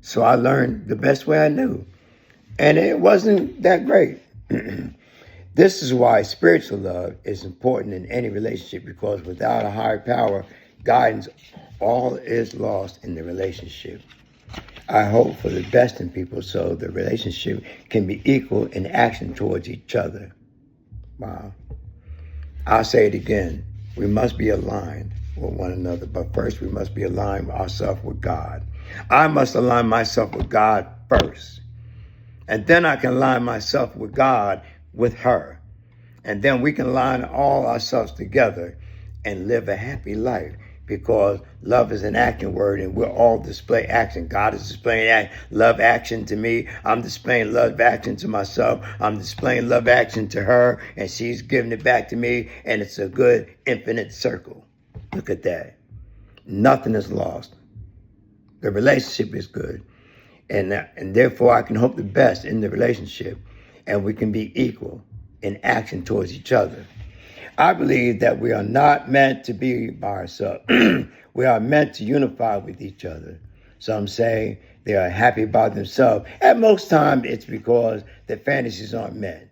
So I learned the best way I knew. And it wasn't that great. This is why spiritual love is important in any relationship, because without a higher power, guidance, all is lost in the relationship. I hope for the best in people so the relationship can be equal in action towards each other. Wow. I'll say it again. We must be aligned with one another, but first we must be aligned ourselves with God. I must align myself with God first. And then I can align myself with God with her. And then we can align all ourselves together and live a happy life, because love is an action word and we're all display action. God is displaying love action to me. I'm displaying love action to myself. I'm displaying love action to her, and she's giving it back to me, and it's a good infinite circle. Look at that. Nothing is lost. The relationship is good. And therefore I can hope the best in the relationship, and we can be equal in action towards each other. I believe that we are not meant to be by ourselves. We are meant to unify with each other. Some say they are happy by themselves. At most times, it's because their fantasies aren't met.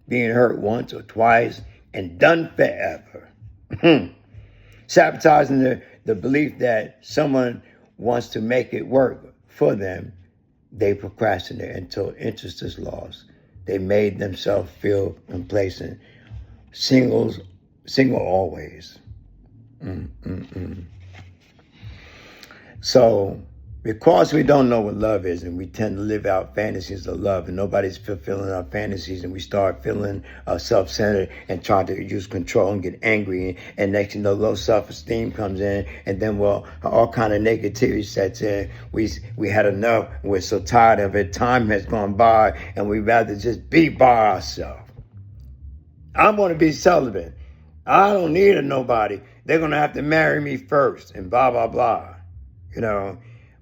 Being hurt once or twice and done forever. Sabotaging the belief that someone wants to make it work for them, they procrastinate until interest is lost. They made themselves feel complacent. Single always. So, because we don't know what love is, and we tend to live out fantasies of love, and nobody's fulfilling our fantasies, and we start feeling self-centered and trying to use control and get angry, and next thing you know, low self-esteem comes in, and then all kind of negativity sets in. We had enough. We're so tired of it. Time has gone by, and we'd rather just be by ourselves. I'm going to be celibate. I don't need a nobody. They're going to have to marry me first, and blah, blah, blah.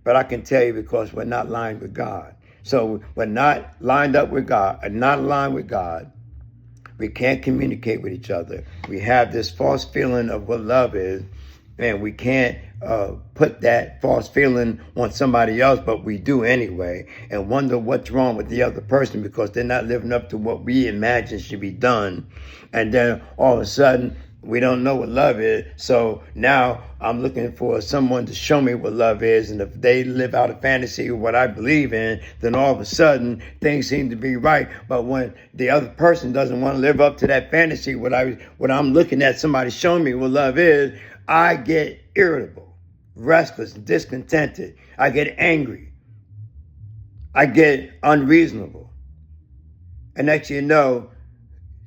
But I can tell you, because we're not aligned with God. So we're not lined up with God, and not aligned with God. We can't communicate with each other. We have this false feeling of what love is, and we can't put that false feeling on somebody else, but we do anyway, and wonder what's wrong with the other person because they're not living up to what we imagine should be done. And then all of a sudden, we don't know what love is. So now I'm looking for someone to show me what love is. And if they live out a fantasy of what I believe in, then all of a sudden things seem to be right. But when the other person doesn't want to live up to that fantasy, what I'm looking at somebody showing me what love is, I get irritable, restless, discontented. I get angry. I get unreasonable. And next you know,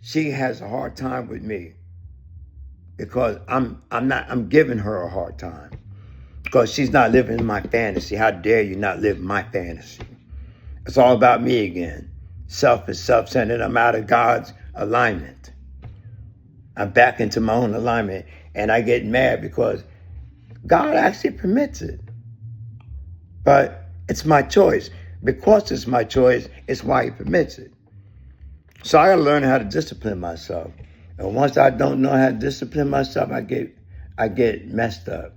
she has a hard time with me, because I'm giving her a hard time, because she's not living my fantasy. How dare you not live my fantasy? It's all about me again. Self is self-centered. I'm out of God's alignment. I'm back into my own alignment, and I get mad because God actually permits it. But it's my choice. Because it's my choice, it's why he permits it. So I gotta learn how to discipline myself. And once I don't know how to discipline myself, I get messed up,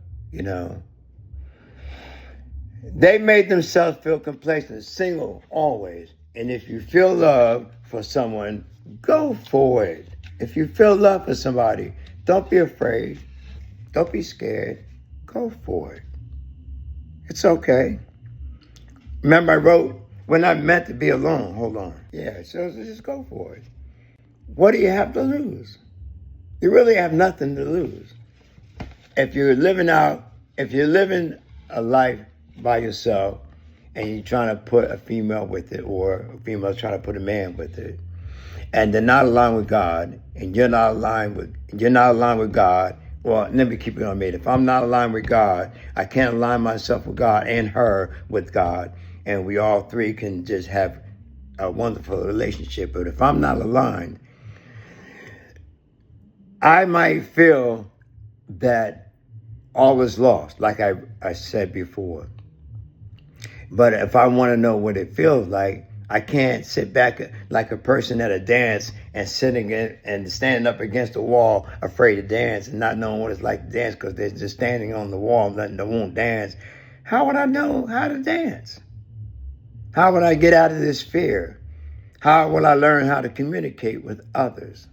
They made themselves feel complacent, single always. And if you feel love for someone, go for it. If you feel love for somebody, don't be afraid. Don't be scared. Go for it. It's okay. Remember I wrote, we're not meant to be alone. Hold on. Yeah, so just go for it. What do you have to lose? You really have nothing to lose. If you're living a life by yourself and you're trying to put a female with it, or a female trying to put a man with it, and they're not aligned with God, and you're not aligned with God, well, let me keep it on me. If I'm not aligned with God, I can't align myself with God and her with God, and we all three can just have a wonderful relationship. But if I'm not aligned, I might feel that all is lost, like I said before. But if I want to know what it feels like, I can't sit back like a person at a dance and standing up against the wall, afraid to dance and not knowing what it's like to dance, because they're just standing on the wall and they won't dance. How would I know how to dance? How would I get out of this fear? How will I learn how to communicate with others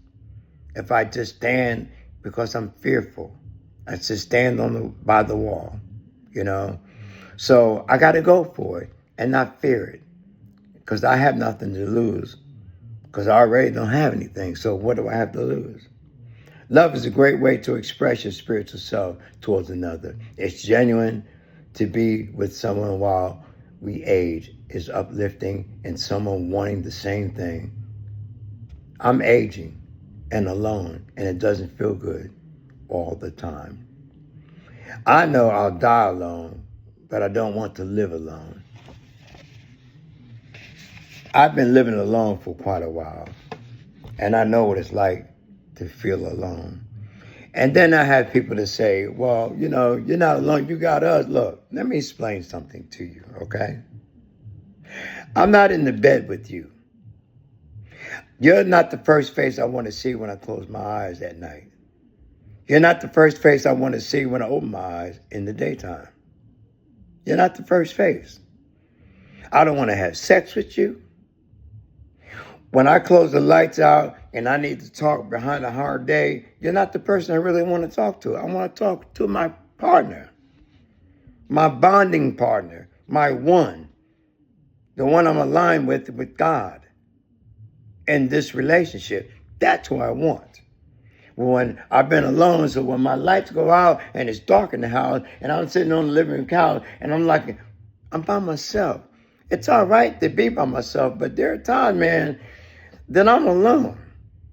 if I just stand because I'm fearful? I just stand by the wall, you know? So I got to go for it and not fear it, because I have nothing to lose, because I already don't have anything. So what do I have to lose? Love is a great way to express your spiritual self towards another. It's genuine. To be with someone while we age is uplifting, and someone wanting the same thing. I'm aging and alone, and it doesn't feel good all the time. I know I'll die alone, but I don't want to live alone. I've been living alone for quite a while, and I know what it's like to feel alone. And then I have people that say, well, you know, you're not alone, you got us. Look, let me explain something to you, okay? I'm not in the bed with you. You're not the first face I want to see when I close my eyes at night. You're not the first face I want to see when I open my eyes in the daytime. You're not the first face. I don't want to have sex with you. When I close the lights out and I need to talk behind a hard day, you're not the person I really want to talk to. I want to talk to my partner, my bonding partner, my one, the one I'm aligned with God in this relationship. That's who I want. When I've been alone, so when my lights go out and it's dark in the house and I'm sitting on the living room couch and I'm like, I'm by myself. It's all right to be by myself, but there are times, man, that I'm alone.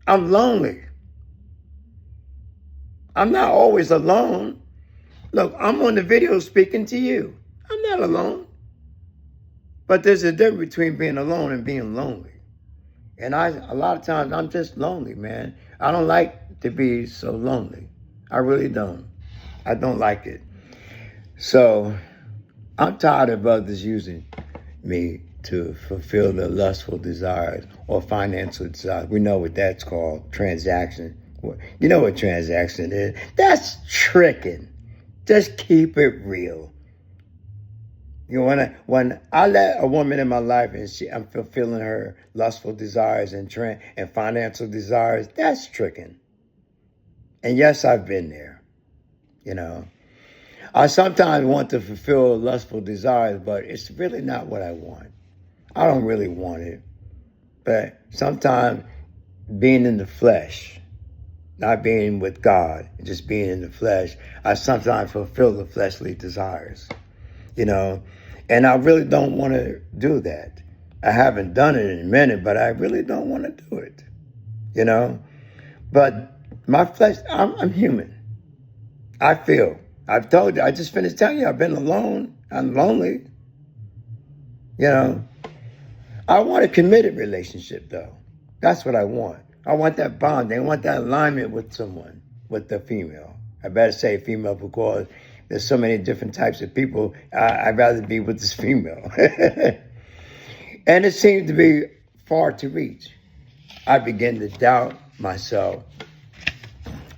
I'm lonely. I'm not always alone. Look, I'm on the video speaking to you. I'm not alone. But there's a difference between being alone and being lonely. And a lot of times I'm just lonely, man. I don't like to be so lonely. I really don't. I don't like it. So I'm tired of others using me to fulfill their lustful desires or financial desires. We know what that's called, transaction. You know what transaction is? That's tricking. Just keep it real. You know, when I let a woman in my life and I'm fulfilling her lustful desires and financial desires, that's tricking. And yes, I've been there, you know. I sometimes want to fulfill lustful desires, but it's really not what I want. I don't really want it. But sometimes being in the flesh, not being with God, just being in the flesh, I sometimes fulfill the fleshly desires, you know. And I really don't want to do that. I haven't done it in a minute, but I really don't want to do it, you know. But my flesh, I'm human. I feel. I've told you, I just finished telling you, I've been alone. I'm lonely, you know. I want a committed relationship, though. That's what I want. I want that bond. I want that alignment with someone, with the female. I better say female because there's so many different types of people. I'd rather be with this female. And it seems to be far to reach. I begin to doubt myself.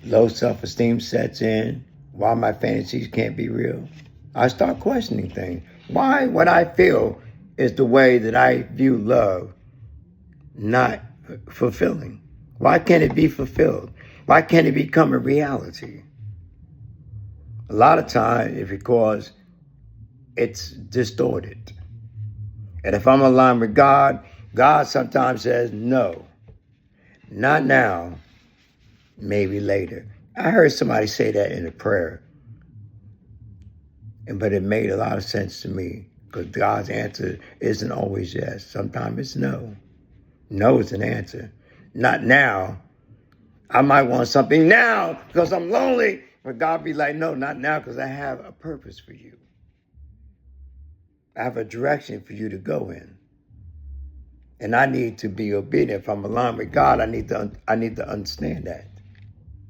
Low self-esteem sets in. Why my fantasies can't be real. I start questioning things. Why what I feel is the way that I view love not fulfilling? Why can't it be fulfilled? Why can't it become a reality? A lot of times it's because it's distorted. And if I'm aligned with God, God sometimes says, no, not now, maybe later. I heard somebody say that in a prayer, but it made a lot of sense to me. Because God's answer isn't always yes. Sometimes it's no. No is an answer. Not now. I might want something now because I'm lonely. But God be like, no, not now because I have a purpose for you. I have a direction for you to go in. And I need to be obedient. If I'm aligned with God, I need to understand that.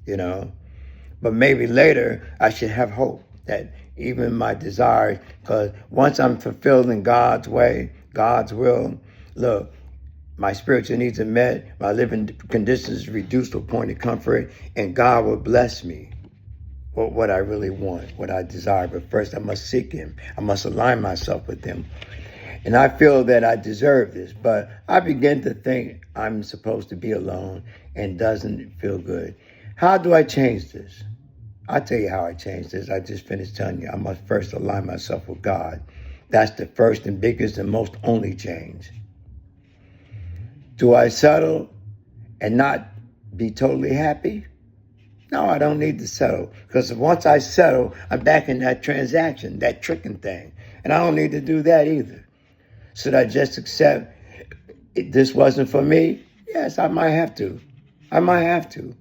You know? But maybe later I should have hope that even my desires, because once I'm fulfilled in God's way, God's will, look, my spiritual needs are met, my living conditions reduced to a point of comfort, and God will bless me with what I really want, what I desire. But first I must seek him. I must align myself with him. And I feel that I deserve this, but I begin to think I'm supposed to be alone and doesn't feel good. How do I change this? I'll tell you how I change this. I just finished telling you I must first align myself with God. That's the first and biggest and most only change. Do I settle and not be totally happy? No, I don't need to settle, because once I settle, I'm back in that transaction, that tricking thing. And I don't need to do that either. Should I just accept this wasn't for me? Yes, I might have to. I might have to.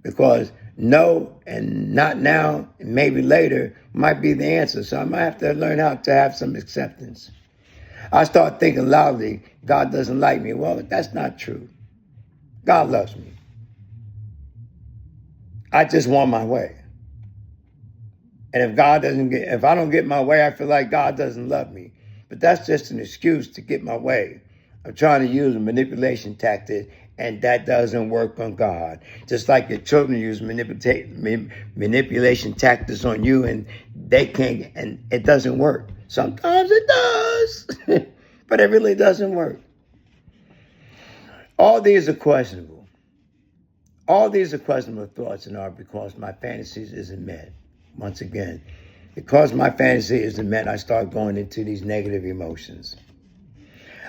Because no and not now and maybe later might be the answer. So I might have to learn how to have some acceptance. I start thinking loudly, God doesn't like me. Well, that's not true. God loves me. I just want my way. And if I don't get my way, I feel like God doesn't love me. But that's just an excuse to get my way. I'm trying to use a manipulation tactic, and that doesn't work on God. Just like your children use manipulation tactics on you, and they can't, and it doesn't work. Sometimes it does, but it really doesn't work. All these are questionable. All these are questionable thoughts and are because my fantasies isn't met. Once again, because my fantasy isn't met, I start going into these negative emotions.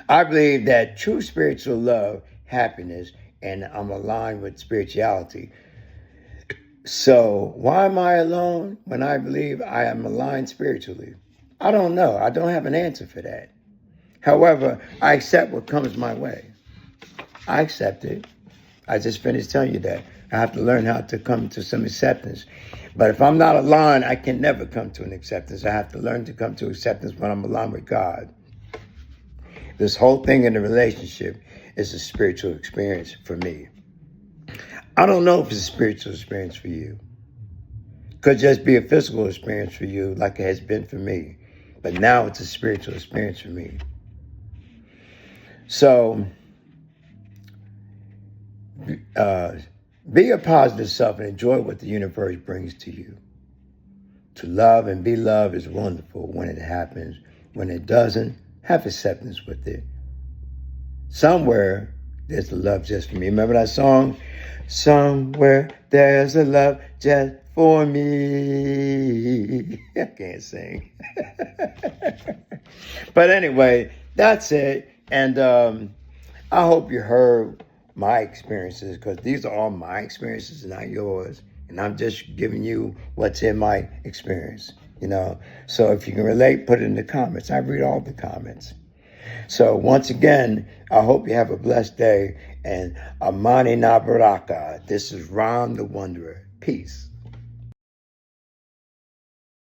I believe that true spiritual love, happiness, and I'm aligned with spirituality. So why am I alone when I believe I am aligned spiritually? I don't know. I don't have an answer for that. However, I accept what comes my way. I accept it. I just finished telling you that. I have to learn how to come to some acceptance. But if I'm not aligned, I can never come to an acceptance. I have to learn to come to acceptance when I'm aligned with God. This whole thing in the relationship is a spiritual experience for me. I don't know if it's a spiritual experience for you. It could just be a physical experience for you like it has been for me. But now it's a spiritual experience for me. So, be a positive self and enjoy what the universe brings to you. To love and be loved is wonderful when it happens. When it doesn't, have acceptance with it. Somewhere there's a love just for me. Remember that song? Somewhere there's a love just for me. I can't sing. But anyway, that's it. And I hope you heard my experiences, because these are all my experiences, not yours. And I'm just giving you what's in my experience, you know. So if you can relate, put it in the comments. I read all the comments. So once again, I hope you have a blessed day. And Amani Nabaraka. This is Ron the Wanderer. Peace.